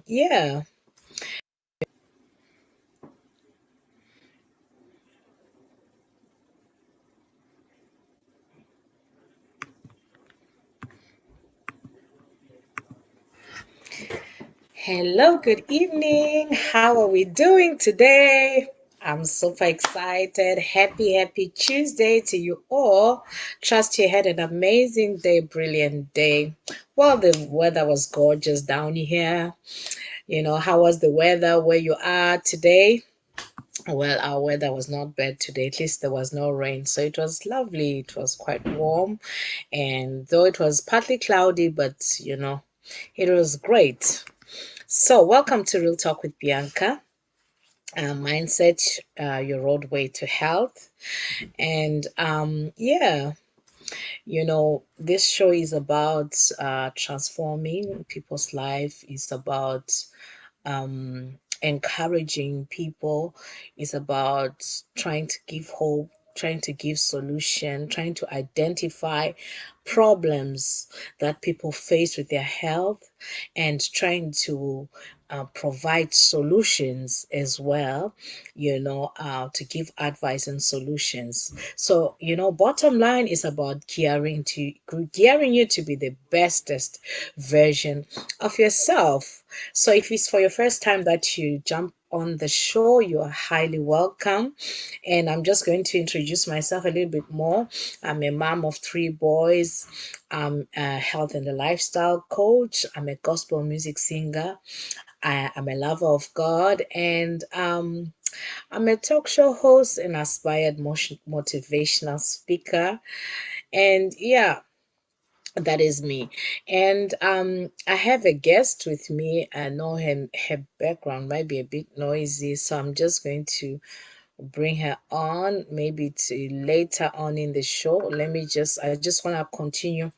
Yeah. Hello, good evening. How are we doing today? I'm super excited. Happy Tuesday to you all. Trust you had an amazing day, brilliant day. Well, the weather was gorgeous down here. How was the weather where you are today? Well, our weather was not bad today. At least there was no rain. So it was lovely. It was quite warm. And though it was partly cloudy, but it was great. So, welcome to Real Talk with Bianca. Mindset, your roadway to health. And yeah, this show is about transforming people's life. It's about encouraging people. It's about trying to give hope, trying to give solution, trying to identify problems that people face with their health, and trying to provide solutions as well, to give advice and solutions. So, bottom line is about gearing you to be the bestest version of yourself. So if it's for your first time that you jump on the show, you are highly welcome. And I'm just going to introduce myself a little bit more. I'm a mom of three boys. I'm a health and a lifestyle coach. I'm a gospel music singer. I'm a lover of God, and I'm a talk show host and aspired motivational speaker. And yeah, that is me. And I have a guest with me. I know her background might be a bit noisy, so I'm just going to bring her on maybe to later on in the show. I just want to continue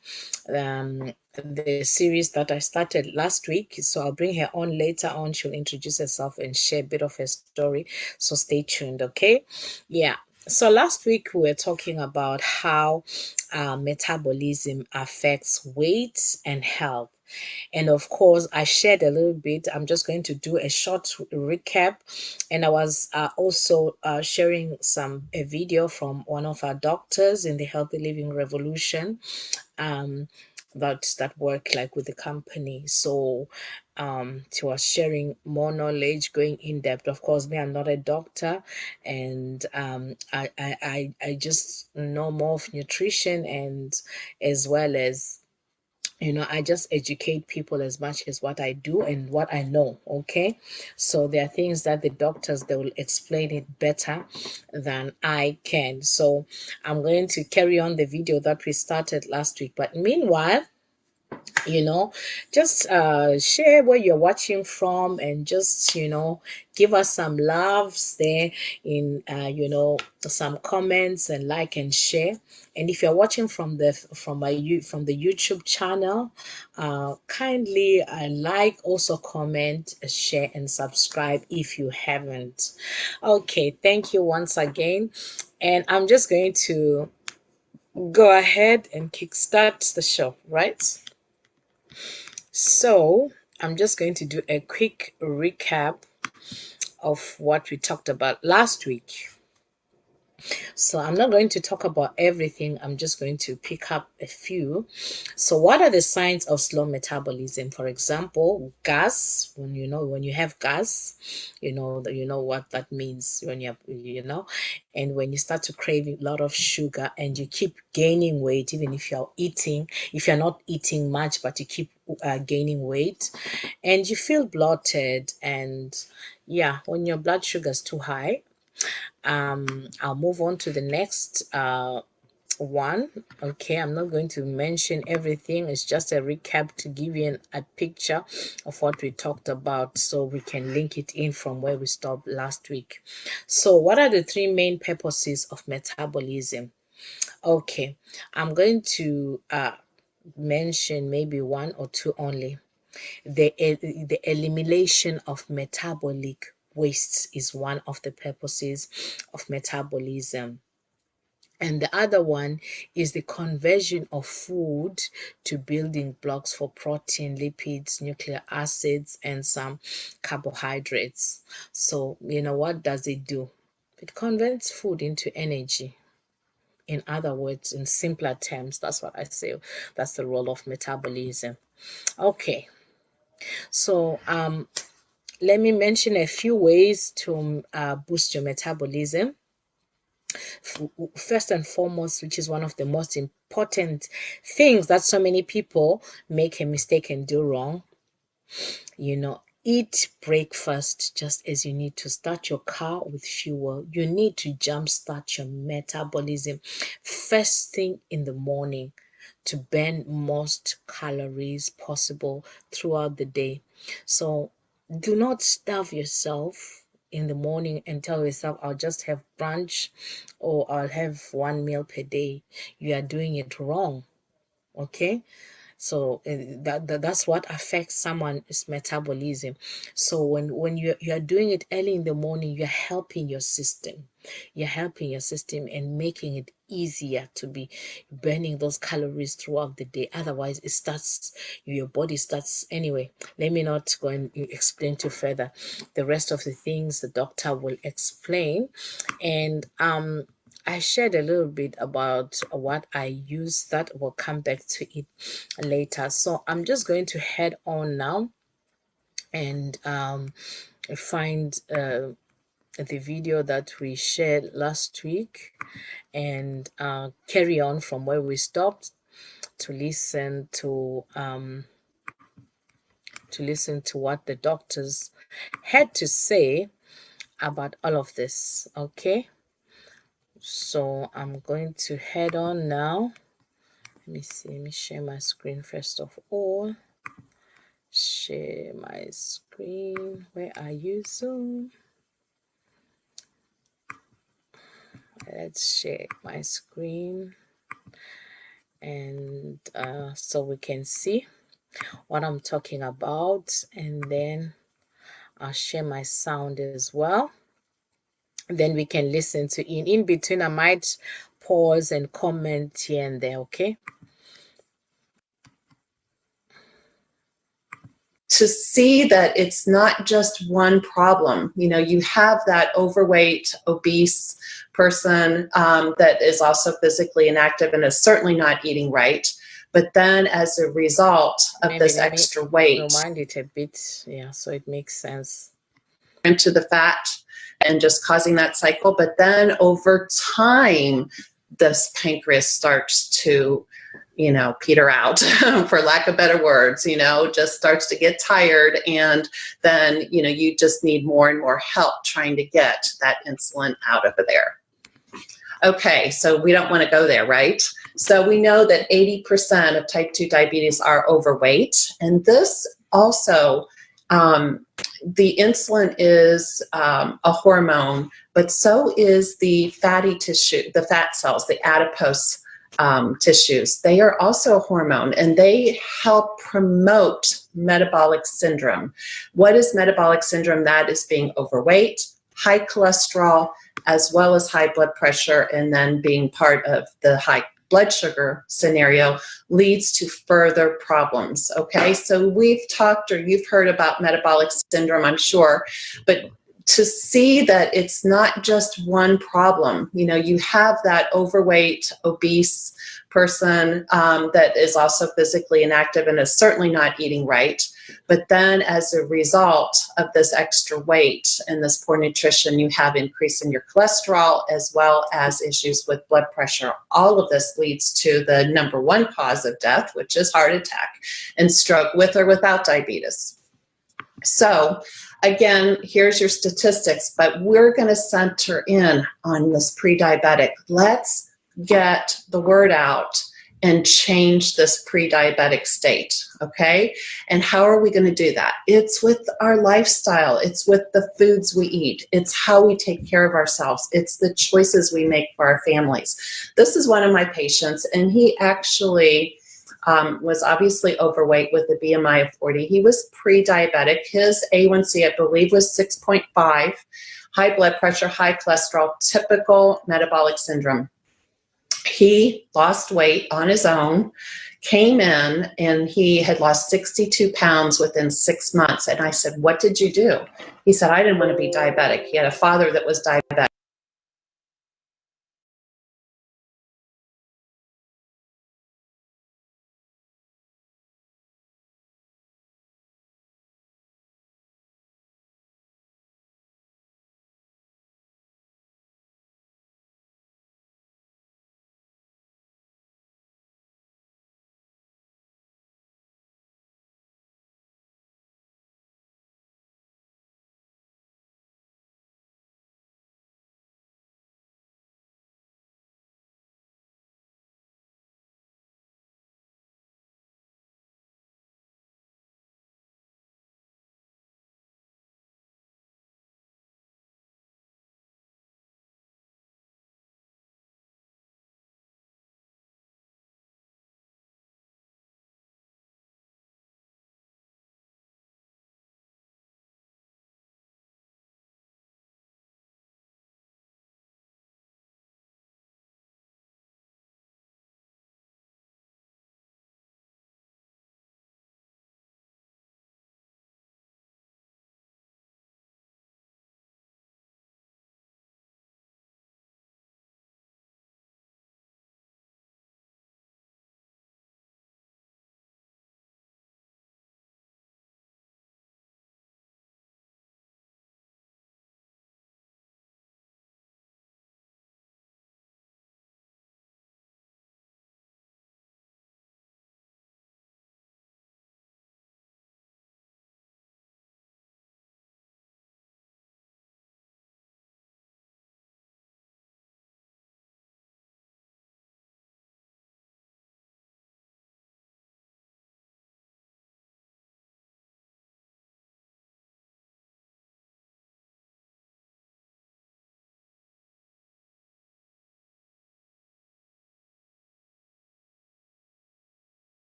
the series that I started last week. So I'll bring her on later on. She'll introduce herself and share a bit of her story. So stay tuned, okay? Yeah. So last week we were talking about how metabolism affects weight and health. And of course, I shared a little bit. I'm just going to do a short recap. And I was also sharing a video from one of our doctors in the Healthy Living Revolution, um, that work like with the company. So she was sharing more knowledge, going in depth. Of course, me, I'm not a doctor, and I just know more of nutrition, and as well as I just educate people as much as what I do and what I know. Okay. So there are things that the doctors, they will explain it better than I can. So I'm going to carry on the video that we started last week. But meanwhile, you know just share where you're watching from, and just give us some loves there in some comments, and like and share. And if you're watching from the YouTube channel, kindly like, also comment, share, and subscribe if you haven't. Okay, thank you once again. And I'm just going to go ahead and kickstart the show, right? So I'm just going to do a quick recap of what we talked about last week. So I'm not going to talk about everything. I'm just going to pick up a few. So what are the signs of slow metabolism? For example, gas. When you have gas, you know what that means when and when you start to crave a lot of sugar, and you keep gaining weight, even if you're not eating much, but you keep gaining weight, and you feel bloated, and yeah, when your blood sugar is too high. I'll move on to the next one. Okay, I'm not going to mention everything. It's just a recap to give you a picture of what we talked about, so we can link it in from where we stopped last week. So what are the three main purposes of metabolism? Okay, I'm going to mention maybe one or two only. The elimination of metabolic wastes is one of the purposes of metabolism. And the other one is the conversion of food to building blocks for protein, lipids, nucleic acids, and some carbohydrates. So, what does it do? It converts food into energy. In other words, in simpler terms, that's what I say. That's the role of metabolism. Okay, so let me mention a few ways to boost your metabolism. First and foremost, which is one of the most important things that so many people make a mistake and do wrong, eat breakfast just as you need to start your car with fuel. You need to jumpstart your metabolism first thing in the morning to burn most calories possible throughout the day. So do not starve yourself in the morning and tell yourself, I'll just have brunch or I'll have one meal per day. You are doing it wrong. Okay, so that's what affects someone's metabolism. So when you are doing it early in the morning, you're helping your system. You're helping your system and making it easier to be burning those calories throughout the day. Otherwise, your body starts anyway. Let me not go and explain to further. The rest of the things the doctor will explain. And I shared a little bit about what I use. That will come back to it later. So I'm just going to head on now and find the video that we shared last week and carry on from where we stopped to listen to what the doctors had to say about all of this. Okay, so I'm going to head on now. Let me see. Let me share my screen first of all. Share my screen. Where are you, Zoom? Let's share my screen, and so we can see what I'm talking about, and then I'll share my sound as well. Then we can listen to in between. I might pause and comment here and there. Okay. To see that it's not just one problem. You have that overweight, obese person that is also physically inactive and is certainly not eating right. But then as a result of this extra weight, rewind it a bit, yeah, so it makes sense, into the fat and just causing that cycle. But then over time, this pancreas starts to peter out, for lack of better words, just starts to get tired. And then, you just need more and more help trying to get that insulin out of there. Okay, so we don't want to go there, right? So we know that 80% of type 2 diabetes are overweight. And this also, the insulin is a hormone, but so is the fatty tissue, the fat cells, the adipose tissues. They are also a hormone, and they help promote metabolic syndrome. What is metabolic syndrome? That is being overweight, high cholesterol, as well as high blood pressure, and then being part of the high blood sugar scenario leads to further problems. Okay, so we've talked, or you've heard about metabolic syndrome, I'm sure, but to see that it's not just one problem. You have that overweight, obese person that is also physically inactive and is certainly not eating right. But then as a result of this extra weight and this poor nutrition, you have increase in your cholesterol as well as issues with blood pressure. All of this leads to the number one cause of death, which is heart attack and stroke, with or without diabetes. So again, here's your statistics, but we're going to center in on this pre-diabetic. Let's get the word out and change this pre-diabetic state, okay? And how are we going to do that? It's with our lifestyle. It's with the foods we eat. It's how we take care of ourselves. It's the choices we make for our families. This is one of my patients, and he actually was obviously overweight with a BMI of 40. He was pre-diabetic. His A1C, I believe, was 6.5, high blood pressure, high cholesterol, typical metabolic syndrome. He lost weight on his own, came in, and he had lost 62 pounds within 6 months. And I said, what did you do? He said, I didn't want to be diabetic. He had a father that was diabetic.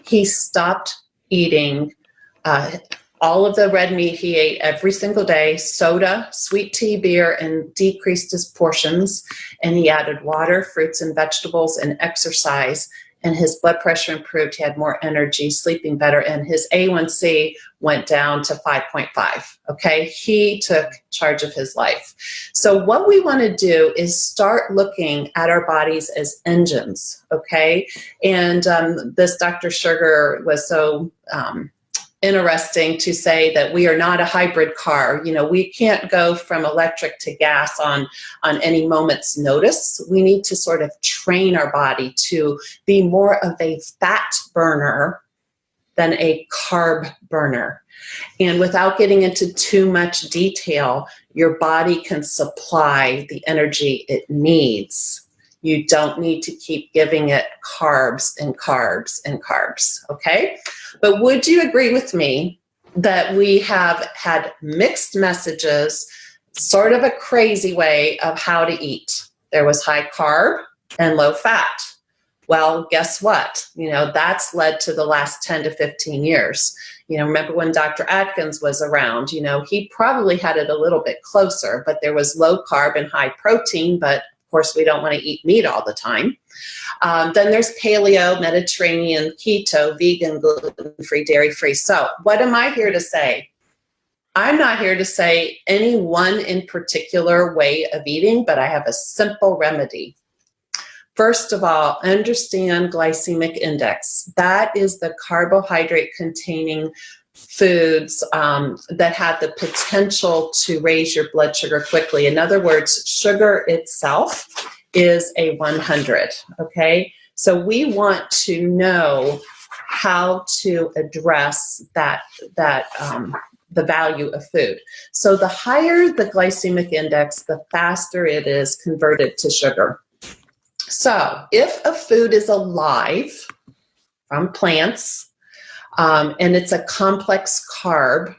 He stopped eating all of the red meat he ate every single day, soda, sweet tea, beer, and decreased his portions. And he added water, fruits and vegetables, and exercise. And his blood pressure improved. He had more energy, sleeping better, and his A1C went down to 5.5. Okay, he took charge of his life. So what we want to do is start looking at our bodies as engines. Okay, and this Dr. Sugar was so interesting to say that we are not a hybrid car. You know, we can't go from electric to gas on any moment's notice. We need to sort of train our body to be more of a fat burner than a carb burner. And without getting into too much detail, your body can supply the energy it needs. You don't need to keep giving it carbs and carbs and carbs, okay? But would you agree with me that we have had mixed messages, sort of a crazy way of how to eat? There was high carb and low fat. Well, guess what? You know, that's led to the last 10 to 15 years. You know, remember when Dr. Atkins was around, you know, he probably had it a little bit closer, but there was low carb and high protein, but of course we don't want to eat meat all the time. Then there's paleo, Mediterranean, keto, vegan, gluten-free, dairy-free. So what am I here to say? I'm not here to say any one in particular way of eating, but I have a simple remedy. First of all, understand glycemic index. That is the carbohydrate containing foods that have the potential to raise your blood sugar quickly. In other words, sugar itself is a 100, okay? So we want to know how to address that the value of food. So the higher the glycemic index, the faster it is converted to sugar. So if a food is alive from plants, and it's a complex carb,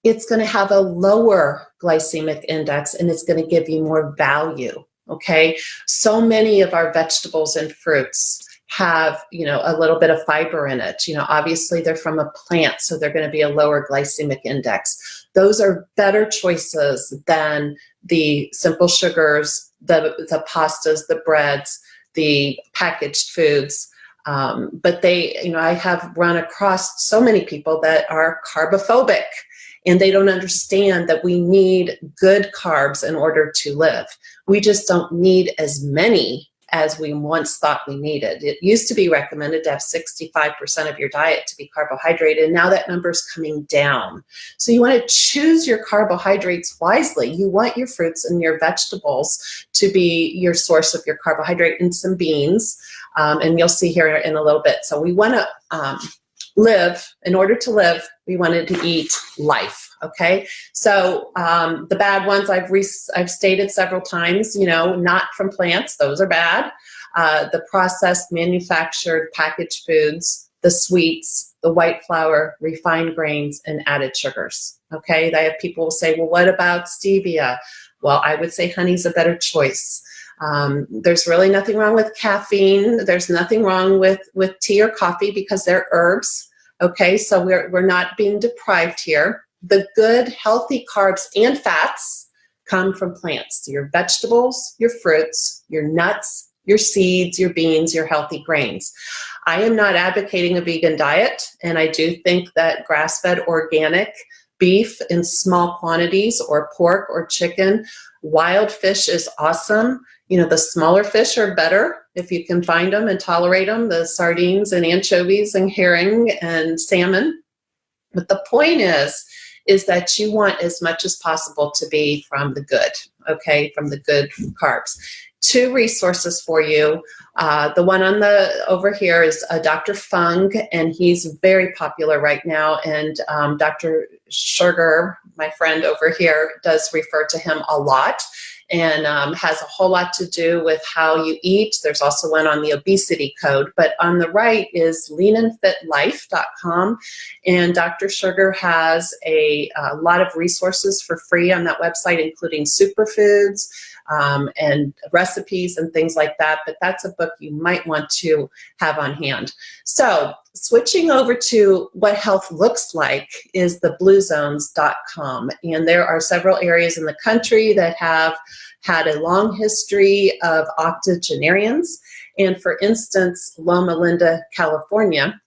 it's going to have a lower glycemic index and it's going to give you more value, okay? So many of our vegetables and fruits have, a little bit of fiber in it. Obviously they're from a plant, so they're going to be a lower glycemic index. Those are better choices than the simple sugars, the pastas, the breads, the packaged foods. But I have run across so many people that are carbophobic, and they don't understand that we need good carbs in order to live. We just don't need as many as we once thought we needed. It used to be recommended to have 65% of your diet to be carbohydrate, and now that number is coming down. So you want to choose your carbohydrates wisely. You want your fruits and your vegetables to be your source of your carbohydrate, and some beans, and you'll see here in a little bit. So we want to live. In order to live, we wanted to eat life. Okay, so the bad ones I've stated several times, not from plants, those are bad. The processed, manufactured, packaged foods, the sweets, the white flour, refined grains, and added sugars. Okay, I have people say, well, what about stevia? Well, I would say honey's a better choice. There's really nothing wrong with caffeine. There's nothing wrong with tea or coffee because they're herbs. Okay, so we're not being deprived here. The good, healthy carbs and fats come from plants. Your vegetables, your fruits, your nuts, your seeds, your beans, your healthy grains. I am not advocating a vegan diet, and I do think that grass-fed organic beef in small quantities, or pork or chicken, wild fish is awesome. The smaller fish are better if you can find them and tolerate them, the sardines and anchovies and herring and salmon. But the point is that you want as much as possible to be from the good, okay, from the good carbs. 2 resources for you. The one over here is Dr. Fung, and he's very popular right now. And Dr. Sugar, my friend over here, does refer to him a lot, and has a whole lot to do with how you eat. There's also one on the obesity code, but on the right is leanandfitlife.com, and Dr. Sugar has a lot of resources for free on that website, including superfoods and recipes and things like that, but that's a book you might want to have on hand. So switching over to what health looks like is the bluezones.com, and there are several areas in the country that have had a long history of octogenarians, and for instance, Loma Linda, California,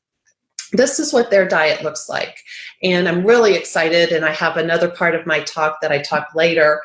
this is what their diet looks like. And I'm really excited, and I have another part of my talk that I talk later,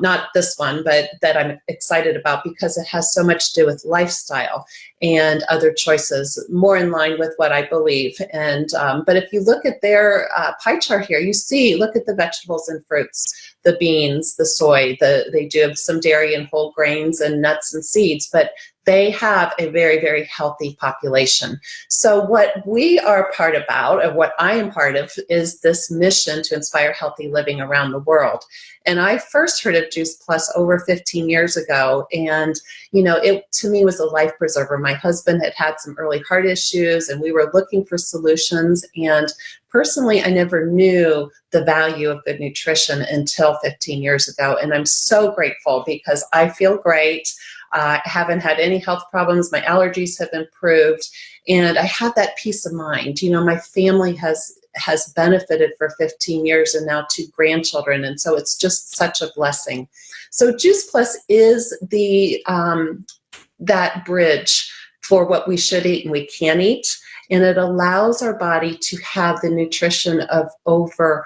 not this one, but that I'm excited about because it has so much to do with lifestyle and other choices, more in line with what I believe. And but if you look at their pie chart here, you see, look at the vegetables and fruits, the beans, the soy, they do have some dairy and whole grains and nuts and seeds, but they have a very, very healthy population. So what we are part about, or what I am part of, is this mission to inspire healthy living around the world. And I first heard of Juice Plus over 15 years ago. And, it to me was a life preserver. My husband had some early heart issues, and we were looking for solutions. And personally, I never knew the value of good nutrition until 15 years ago. And I'm so grateful because I feel great. I haven't had any health problems. My allergies have improved, and I have that peace of mind. My family has benefited for 15 years, and now 2 grandchildren, and so it's just such a blessing. So Juice Plus is the that bridge for what we should eat and we can eat, and it allows our body to have the nutrition of over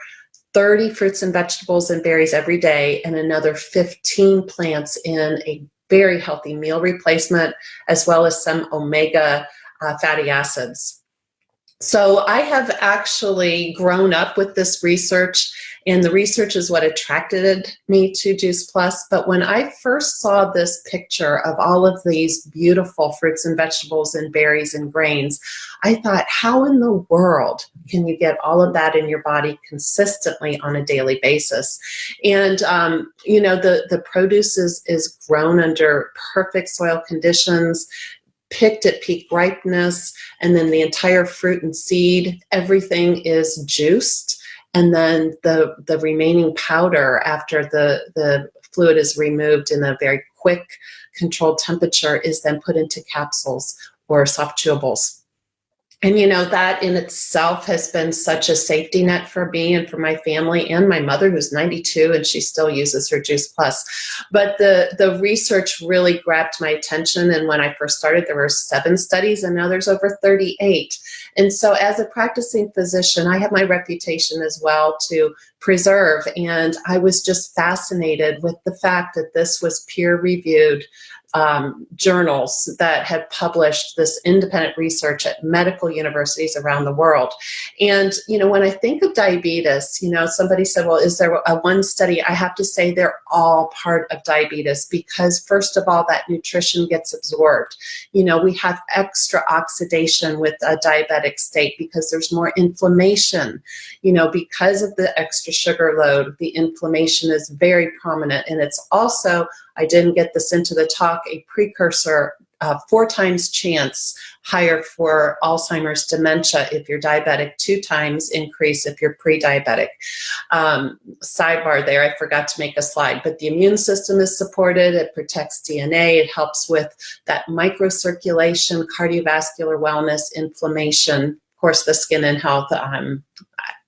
30 fruits and vegetables and berries every day, and another 15 plants in a very healthy meal replacement, as well as some omega fatty acids. So I have actually grown up with this research, and the research is what attracted me to Juice Plus. But when I first saw this picture of all of these beautiful fruits and vegetables and berries and grains, I thought, how in the world can you get all of that in your body consistently on a daily basis? And, you know, the produce is grown under perfect soil conditions, picked at peak ripeness, and then the entire fruit and seed, everything is juiced. And then the remaining powder, after the fluid is removed in a very quick controlled temperature, is then put into capsules or soft chewables. And, you know, that in itself has been such a safety net for me and for my family and my mother, who's 92, and she still uses her Juice Plus. But the research really grabbed my attention. And when I first started, there were 7 studies, and now there's over 38. And so as a practicing physician, I have my reputation as well to preserve. And I was just fascinated with the fact that this was peer-reviewed journals that had published this independent research at medical universities around the world. And, you know, when I think of diabetes, you know, somebody said, well, is there a one study? I have to say they're all part of diabetes, because first of all, that nutrition gets absorbed. You know, we have extra oxidation with a diabetic state because there's more inflammation. You know, because of the extra sugar load, the inflammation is very prominent. And it's also, I didn't get this into the talk, a precursor, 4 times chance higher for Alzheimer's dementia if you're diabetic, 2 times increase if you're pre-diabetic. Sidebar there, I forgot to make a slide, but the immune system is supported, it protects DNA, it helps with that microcirculation, cardiovascular wellness, inflammation, of course, the skin and health.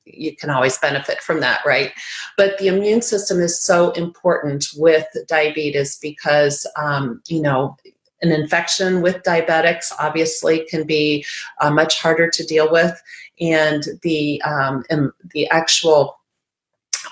You can always benefit from that, right? But the immune system is so important with diabetes because, you know, an infection with diabetics obviously can be much harder to deal with. And the actual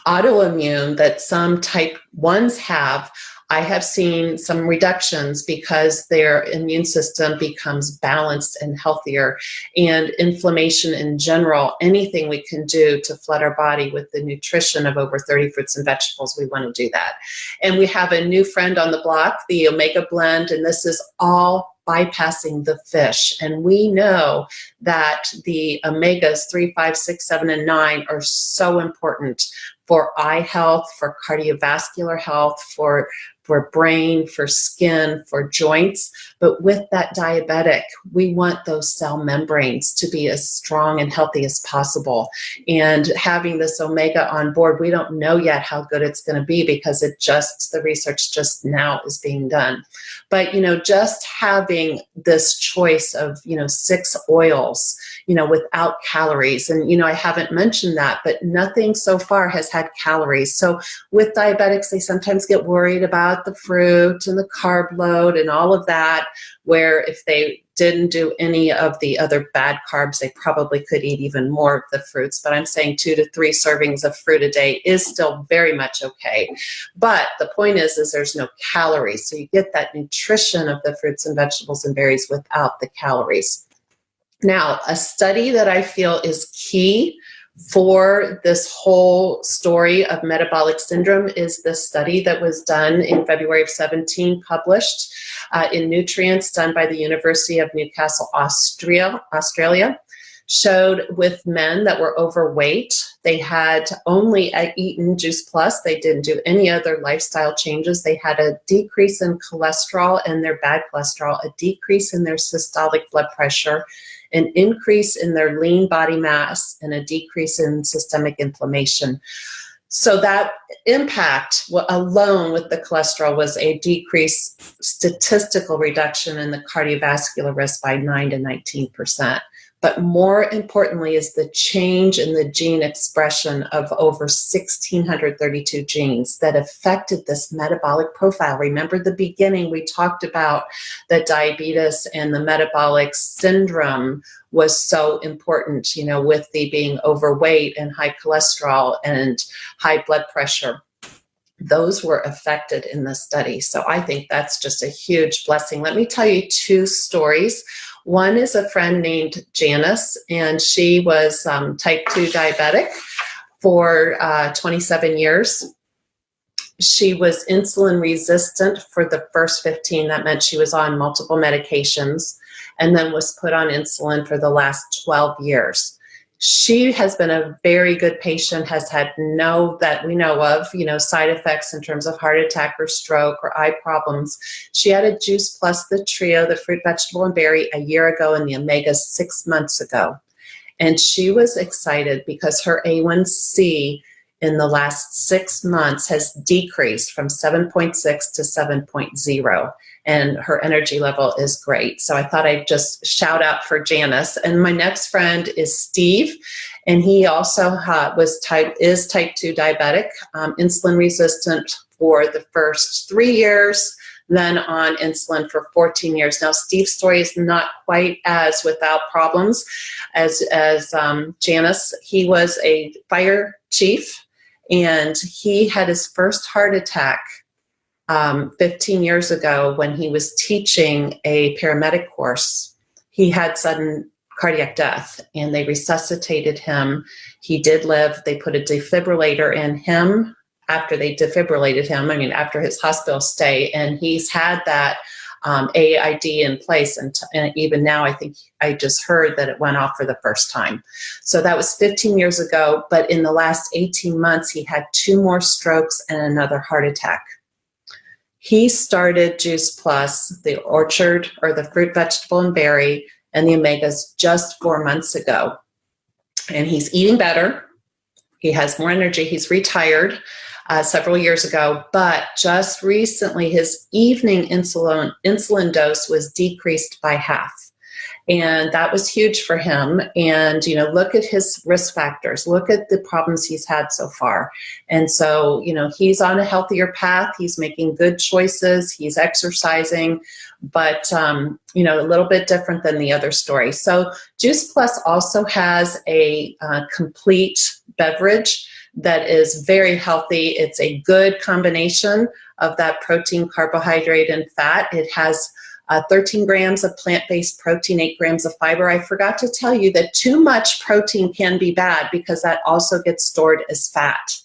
autoimmune that some type 1s have, I have seen some reductions because their immune system becomes balanced and healthier. And inflammation in general, anything we can do to flood our body with the nutrition of over 30 fruits and vegetables, we want to do that. And we have a new friend on the block, the Omega Blend, and this is all bypassing the fish. And we know that the omegas 3, 5, 6, 7, and 9 are so important for eye health, for cardiovascular health, for brain, for skin, for joints. But with that diabetic, we want those cell membranes to be as strong and healthy as possible. And having this omega on board, we don't know yet how good it's going to be because the research just now is being done. But, you know, just having this choice of, you know, 6 oils, you know, without calories. And, you know, I haven't mentioned that, but nothing so far has had calories. So with diabetics, they sometimes get worried about the fruit and the carb load and all of that, where if they didn't do any of the other bad carbs, they probably could eat even more of the fruits. But I'm saying 2 to 3 servings of fruit a day is still very much okay. But the point is there's no calories. So you get that nutrition of the fruits and vegetables and berries without the calories. Now, a study that I feel is key for this whole story of metabolic syndrome is this study that was done in February of 17, published in Nutrients, done by the University of Newcastle, Australia, showed with men that were overweight. They had only eaten Juice Plus. They didn't do any other lifestyle changes. They had a decrease in cholesterol and their bad cholesterol, a decrease in their systolic blood pressure, an increase in their lean body mass, and a decrease in systemic inflammation. So that impact alone with the cholesterol was a decreased statistical reduction in the cardiovascular risk by 9 to 19%. But more importantly is the change in the gene expression of over 1,632 genes that affected this metabolic profile. Remember the beginning, we talked about that diabetes and the metabolic syndrome was so important, you know, with the being overweight and high cholesterol and high blood pressure. those were affected in the study. So I think that's just a huge blessing. Let me tell you two stories. One is a friend named Janice, and she was type 2 diabetic for 27 years. She was insulin resistant for the first 15. That meant she was on multiple medications and then was put on insulin for the last 12 years. She has been a very good patient, has had no, that we know of, side effects in terms of heart attack or stroke or eye problems. She had a Juice Plus, the trio, the fruit, vegetable, and berry, a year ago, and the omega 6 months ago. And she was excited because her A1C in the last 6 months has decreased from 7.6 to 7.0, and her energy level is great. So I thought I'd just shout out for Janice. And my next friend is Steve, and he also is type 2 diabetic, insulin resistant for the first 3 years, then on insulin for 14 years. Now, Steve's story is not quite as without problems as Janice. He was a fire chief, and he had his first heart attack 15 years ago when he was teaching a paramedic course. He had sudden cardiac death, and they resuscitated him. He did live. They put a defibrillator in him after they defibrillated him, after his hospital stay, and he's had that AID in place, and even now I think I just heard that it went off for the first time. So that was 15 years ago, but in the last 18 months he had 2 more strokes and another heart attack. He started Juice Plus, the orchard, or the fruit, vegetable, and berry, and the omegas just 4 months ago, and he's eating better. He has more energy. He's retired several years ago, but just recently his evening insulin dose was decreased by half. And that was huge for him. And, look at his risk factors. Look at the problems he's had so far. And so, he's on a healthier path. He's making good choices. He's exercising, but, a little bit different than the other story. So Juice Plus also has a complete beverage that is very healthy. It's a good combination of that protein, carbohydrate, and fat. It has 13 grams of plant-based protein, 8 grams of fiber. I forgot to tell you that too much protein can be bad because that also gets stored as fat.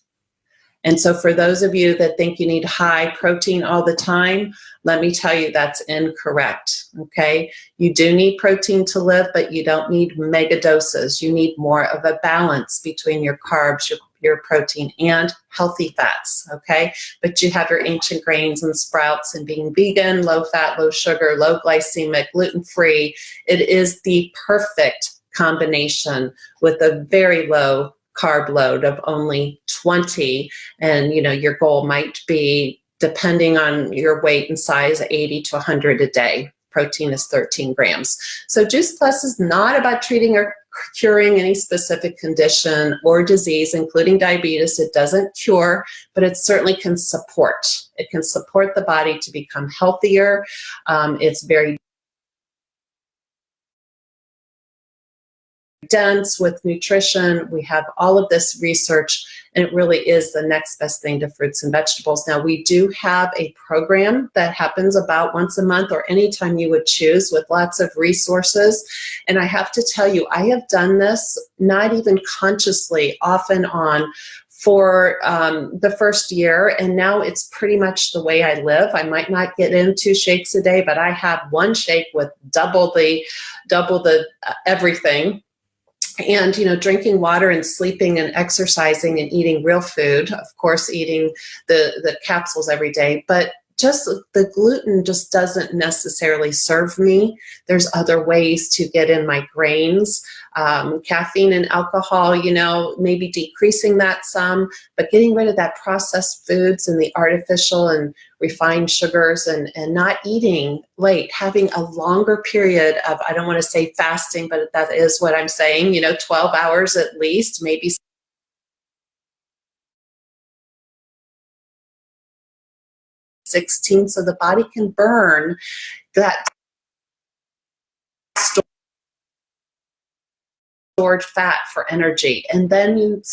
And so for those of you that think you need high protein all the time, let me tell you that's incorrect, okay? You do need protein to live, but you don't need mega doses. You need more of a balance between your carbs, your protein, and healthy fats, okay? But you have your ancient grains and sprouts, and being vegan, low fat, low sugar, low glycemic, gluten-free, it is the perfect combination with a very low carb load of only 20. And, your goal might be, depending on your weight and size, 80 to 100 a day. Protein is 13 grams. So Juice Plus is not about treating or curing any specific condition or disease, including diabetes. It doesn't cure, but it certainly can support. It can support the body to become healthier. It's very dense with nutrition. We have all of this research, and it really is the next best thing to fruits and vegetables. Now, we do have a program that happens about once a month or anytime you would choose, with lots of resources. And I have to tell you, I have done this not even consciously, off and on, for the first year, and now it's pretty much the way I live. I might not get in 2 shakes a day, but I have 1 shake with double the everything. And, drinking water and sleeping and exercising and eating real food, of course, eating the capsules every day, but just the gluten just doesn't necessarily serve me. There's other ways to get in my grains. Caffeine and alcohol, maybe decreasing that some, but getting rid of that processed foods and the artificial and refined sugars, and not eating late, having a longer period of, I don't want to say fasting, but that is what I'm saying, 12 hours at least, maybe 16, so the body can burn that stored fat for energy. And then you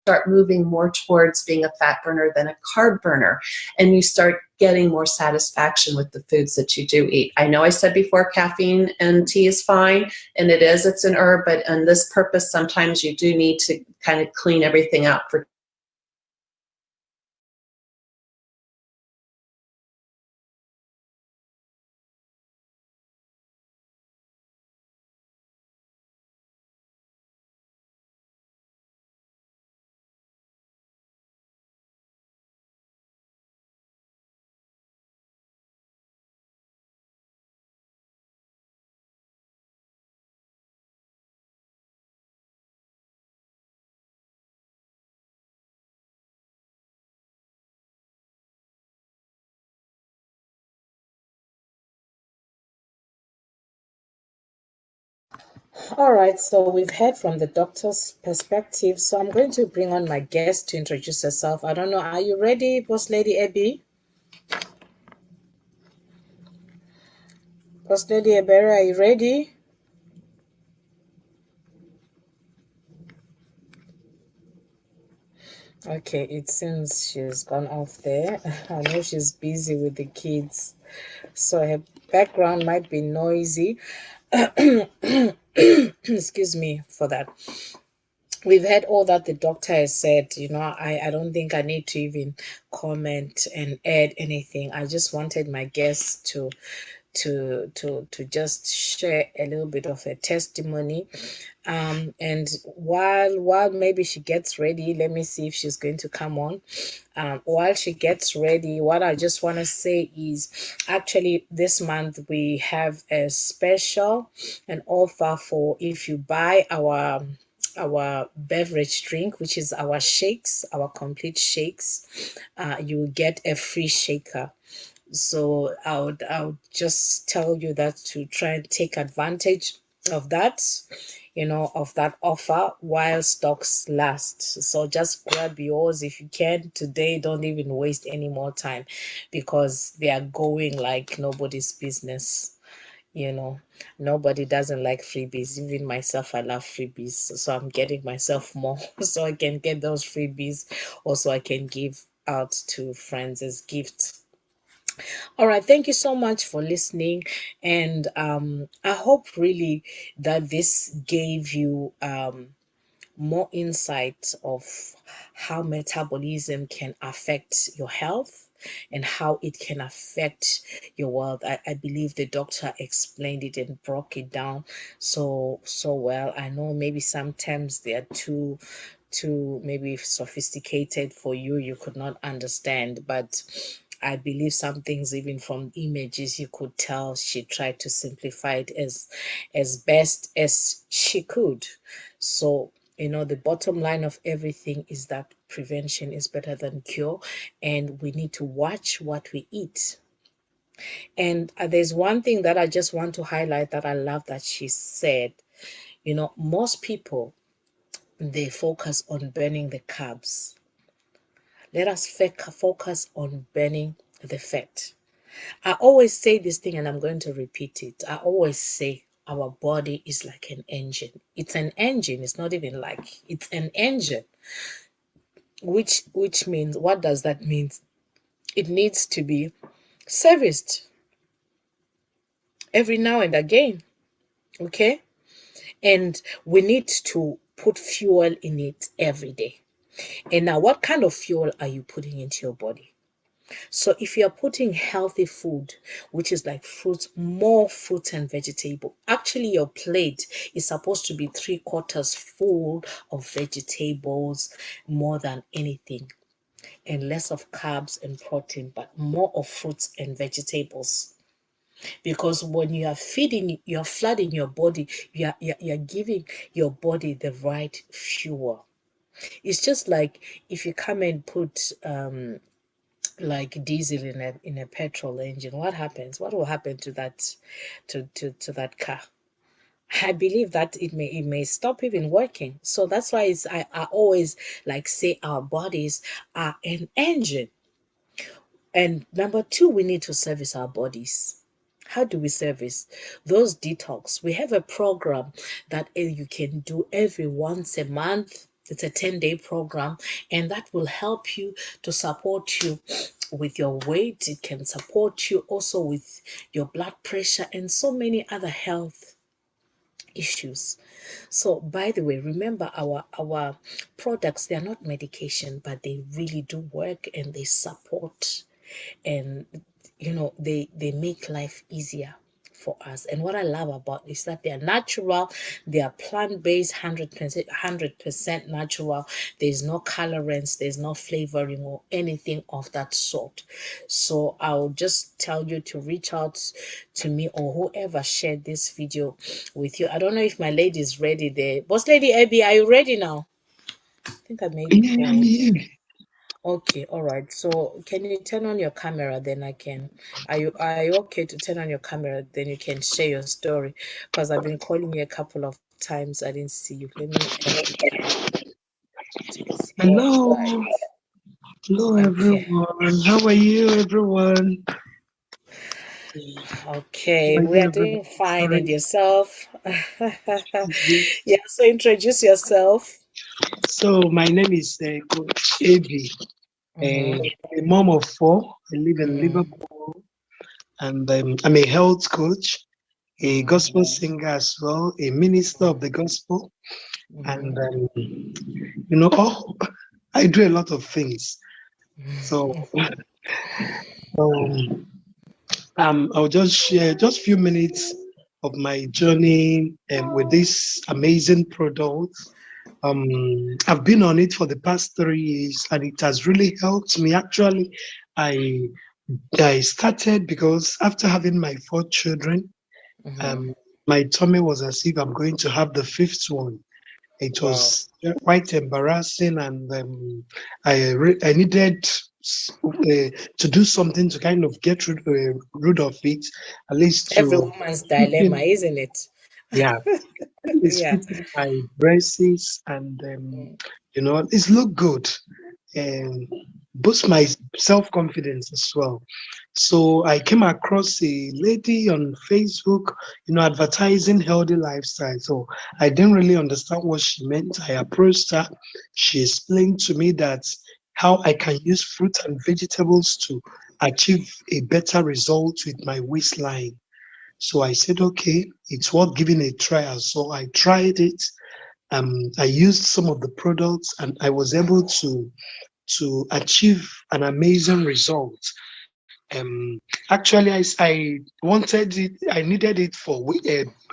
start moving more towards being a fat burner than a carb burner. And you start getting more satisfaction with the foods that you do eat. I know I said before caffeine and tea is fine, and it is, it's an herb, but on this purpose, sometimes you do need to kind of clean everything out for All right, so we've heard from the doctor's perspective. So I'm going to bring on my guest to introduce herself. I don't know, are you ready, Boss Lady Abby? Boss Lady Ebera, are you ready? Okay, it seems she's gone off there. I know she's busy with the kids, so her background might be noisy. Excuse me for that. We've heard all that the doctor has said. I don't think I need to even comment and add anything. I just wanted my guests to just share a little bit of a testimony. And while maybe she gets ready, let me see if she's going to come on. While she gets ready, what I just want to say is actually this month we have a special, an offer for if you buy our beverage drink, which is our shakes, our complete shakes, you will get a free shaker. So I would just tell you that to try and take advantage of that, of that offer while stocks last. So just grab yours if you can today. Don't even waste any more time because they are going like nobody's business. You know, nobody doesn't like freebies. Even myself, I love freebies. So I'm getting myself more so I can get those freebies. Also, I can give out to friends as gifts. All right, thank you so much for listening. And I hope really that this gave you more insight of how metabolism can affect your health and how it can affect your world. I believe the doctor explained it and broke it down so well. I know maybe sometimes they are too maybe sophisticated for you, you could not understand, but I believe some things, even from images, you could tell she tried to simplify it as best as she could. So, the bottom line of everything is that prevention is better than cure, and we need to watch what we eat. And there's one thing that I just want to highlight that I love that she said. Most people, they focus on burning the carbs. Let us focus on burning the fat. I always say this thing and I'm going to repeat it. I always say our body is like an engine. It's an engine. It's not even like, it's an engine. Which means, what does that mean? It needs to be serviced every now and again. Okay? And we need to put fuel in it every day. And now, what kind of fuel are you putting into your body? So if you're putting healthy food, which is like fruits, more fruits and vegetable, actually your plate is supposed to be 3/4 full of vegetables more than anything, and less of carbs and protein, but more of fruits and vegetables. Because when you are feeding, you're flooding your body, you're giving your body the right fuel. It's just like if you come and put like diesel in a petrol engine, what happens? What will happen to that to that car? I believe that it may stop even working. So that's why I always like say our bodies are an engine. And number two, we need to service our bodies. How do we service those detox? We have a program that you can do every once a month. It's a 10-day program, and that will help you to support you with your weight. It can support you also with your blood pressure and so many other health issues. So, by the way, remember our products, they are not medication, but they really do work and they support, and they make life easier for us. And what I love about is that they are natural, they are plant-based, 100% natural. There's no colorants, there's no flavoring or anything of that sort. So I'll just tell you to reach out to me or whoever shared this video with you. I don't know if my lady is ready there. Boss Lady Abby, are you ready now? I think I maybe Yeah, I'm paused. here. Okay, all right. So can you turn on your camera? Then I can. Are you okay to turn on your camera? Then you can share your story. Because I've been calling you a couple of times. I didn't see you. Let me amplify to see. All Hello, right. hello Okay. everyone. How are you, everyone? Okay. How are We are you, doing everyone? fine. And Sorry. yourself? Mhm. Yeah. So introduce yourself. So my name is Coach Avi. Mm-hmm. I'm a mom of four. I live in Mm-hmm. Liverpool, and I'm a health coach, a gospel Mm-hmm. singer as well, a minister of the gospel, Mm-hmm. and oh, I do a lot of things. So um, I'll just share just few minutes of my journey with this amazing product. I've been on it for the past 3 years, and it has really helped me. Actually, I I started because after having my four children, Mm-hmm. um, my tummy was as if I'm going to have the fifth one. It Wow. was quite embarrassing, and I needed to do something to kind of get rid of it, at least Every to woman's fit dilemma, in, isn't it? yeah, at least Yeah. fit in my braces, and it's look good and boost my self confidence as well. So I came across a lady on Facebook, advertising healthy lifestyle. So I didn't really understand what she meant. I approached her. She explained to me that how I can use fruit and vegetables to achieve a better result with my waistline. So I said, okay, it's worth giving a trial. So I tried it. I used some of the products, and I was able to achieve an amazing result. Actually, I wanted it, I needed it for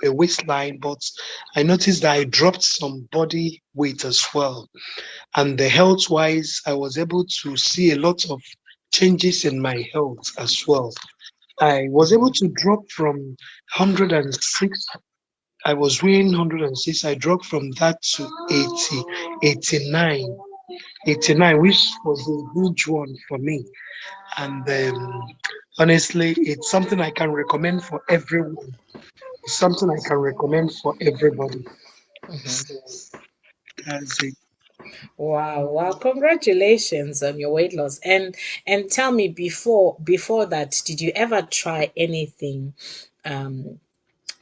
a waistline, but I noticed that I dropped some body weight as well. And the health wise, I was able to see a lot of changes in my health as well. I was able to drop from 106. I was weighing 106. I dropped from that to 80, 89, 89, which was a huge one for me. And honestly, it's something I can recommend for everyone. It's something I can recommend for everybody. So Mm-hmm. that's it. Wow, wow, congratulations on your weight loss. And tell me, before that, did you ever try anything um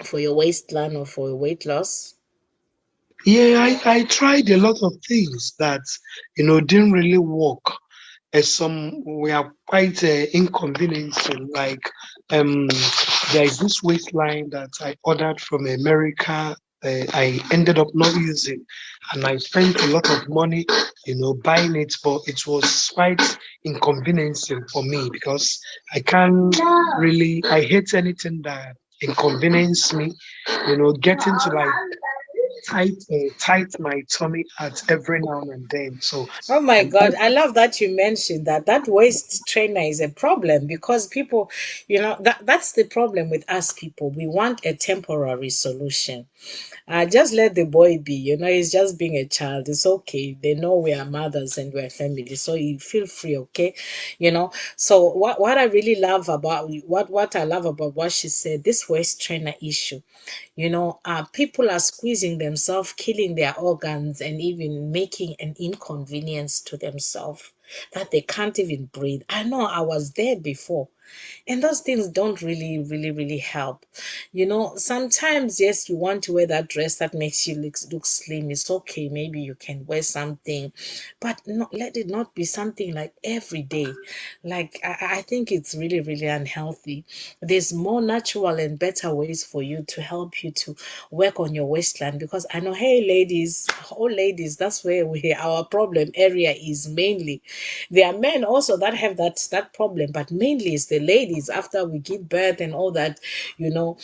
for your waistline or for your weight loss? Yeah, I tried a lot of things that, didn't really work. Some were quite inconveniencing. Like, um, there is this waistline that I ordered from America. I ended up not using, and I spent a lot of money, buying it. But it was quite inconveniencing for me because I can't really. I hate anything that inconvenience me. Getting to like tight my tummy at every now and then. So Oh my I God, I love that you mentioned that. That waist trainer is a problem because people, that's the problem with us people. We want a temporary solution. Just let the boy be. He's just being a child. It's okay. They know we are mothers and we're family, so you feel free, okay? So what I really love about what I love about what she said, this waist trainer issue. People are squeezing themselves, killing their organs, and even making an inconvenience to themselves. that they can't even breathe. I know I was there before. And those things don't really help. Sometimes, yes, you want to wear that dress that makes you look slim. It's okay. Maybe you can wear something, but let it not be something like every day. Like, I think it's really unhealthy. There's more natural and better ways for you to help you to work on your waistline, because I know, hey, ladies, all ladies, that's where our problem area is mainly. There are men also that have that problem, but mainly it's the ladies after we give birth and all that. you know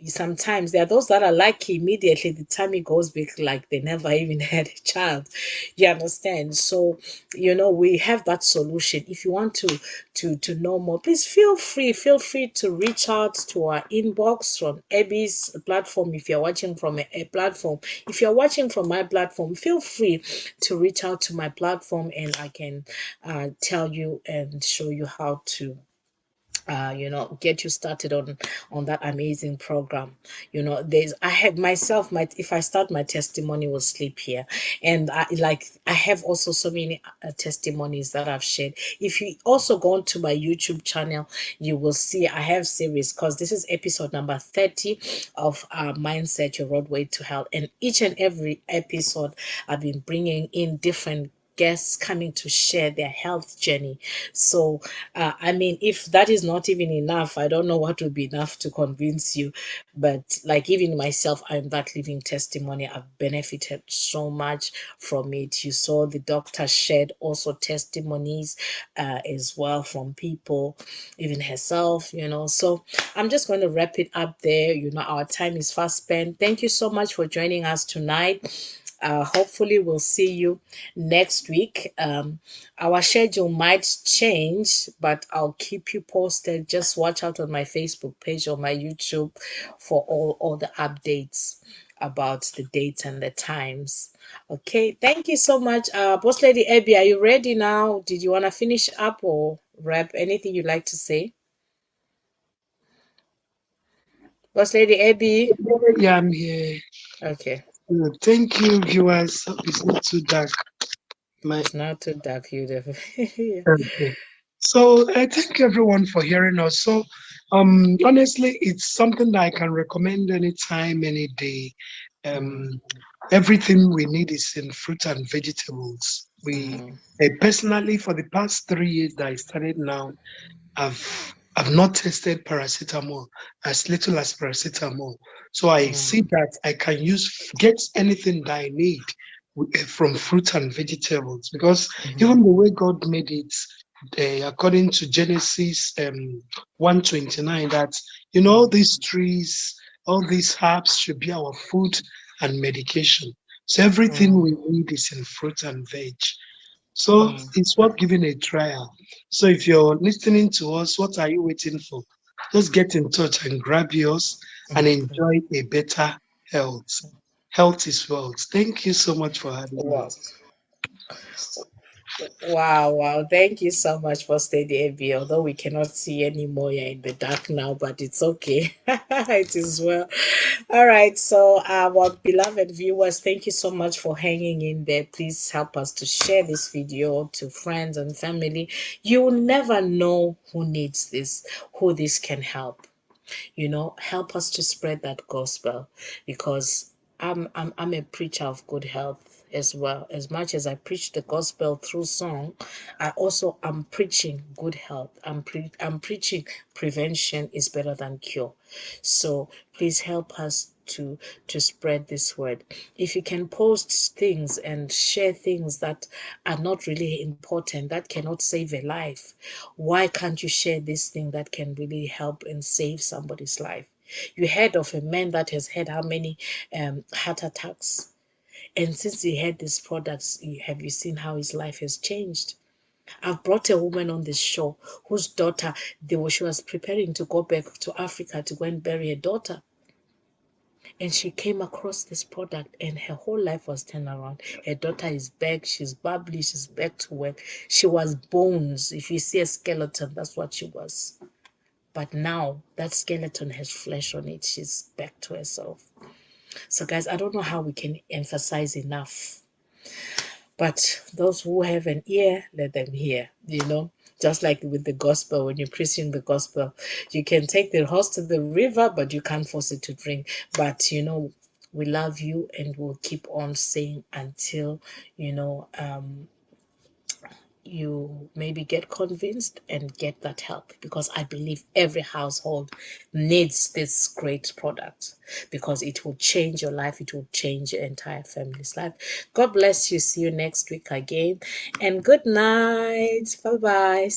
Sometimes there are those that are lucky immediately the tummy goes big, like they never even had a child. You understand? So, we have that solution. If you want to know more, please feel free to reach out to our inbox from Abby's platform. If you're watching from a platform, if you're watching from my platform, feel free to reach out to my platform, and I can tell you and show you how to get you started on that amazing program. There's I have myself, my if I start, my testimony will sleep here. And I have also so many testimonies that I've shared. If you also go onto my YouTube channel, you will see I have series, because this is episode number 30 of Mindset Your Roadway to Health. And each and every episode, I've been bringing in different guests coming to share their health journey. So, I mean, if that is not even enough, I don't know what would be enough to convince you. But like, even myself, I'm that living testimony. I've benefited so much from it. You saw the doctor shared also testimonies as well from people, even herself. So I'm just going to wrap it up there. Our time is fast spent. Thank you so much for joining us tonight. Hopefully we'll see you next week. Our schedule might change, but I'll keep you posted. Just watch out on my Facebook page or my YouTube for all the updates about the dates and the times. Okay, thank you so much. Boss Lady Abby, are you ready now? Did you want to finish up or wrap? Anything you'd like to say? Boss Lady Abby? Yeah, I'm here. Okay, Thank you, viewers. Hope it's not too dark. My it's not too dark, you definitely. okay. So I thank everyone for hearing us. So honestly, it's something that I can recommend anytime, any day. Mm, Um, everything we need is in fruit and vegetables. mm, Personally, for the past 3 years that I started now, I've not tested paracetamol, as little as paracetamol. So I see mm, that I can get anything that I need from fruit and vegetables, because mhm, even the way God made it, according to Genesis 1:29, that all mm, these trees, all these herbs should be our food and medication. So everything mm, we need is in fruit and veg. So mm. it's worth giving a trial. So if you're listening to us, what are you waiting for? Just get in touch and grab yours and enjoy a better health. Health is wealth. Thank you so much for having Wow. us. Wow. Thank you so much for staying there, although we cannot see anymore. You're in the dark now, but it's okay. It is well. All right. So, our beloved viewers, thank you so much for hanging in there. Please help us to share this video to friends and family. You will never know who needs this, who this can help. Help us to spread that gospel, because I'm a preacher of good health as well. As much as I preach the gospel through song, I also am preaching good health. I'm preaching prevention is better than cure. So please help us to spread this word. If you can post things and share things that are not really important, that cannot save a life, why can't you share this thing that can really help and save somebody's life? You heard of a man that has had how many heart attacks? And since he had these products, have you seen how his life has changed? I've brought a woman on this show whose daughter, she was preparing to go back to Africa to go and bury her daughter. And she came across this product, and her whole life was turned around. Her daughter is back. She's bubbly. She's back to work. She was bones. If you see a skeleton, that's what she was. But now that skeleton has flesh on it. She's back to herself. So, guys, I don't know how we can emphasize enough But those who have an ear, let them hear, just like with the gospel. When you're preaching the gospel, you can take the horse to the river, but you can't force it to drink. But we love you, and we'll keep on saying until you maybe get convinced and get that help, because I believe every household needs this great product, because it will change your life. It will change your entire family's life. God bless you. See you next week again, and good night. Bye bye.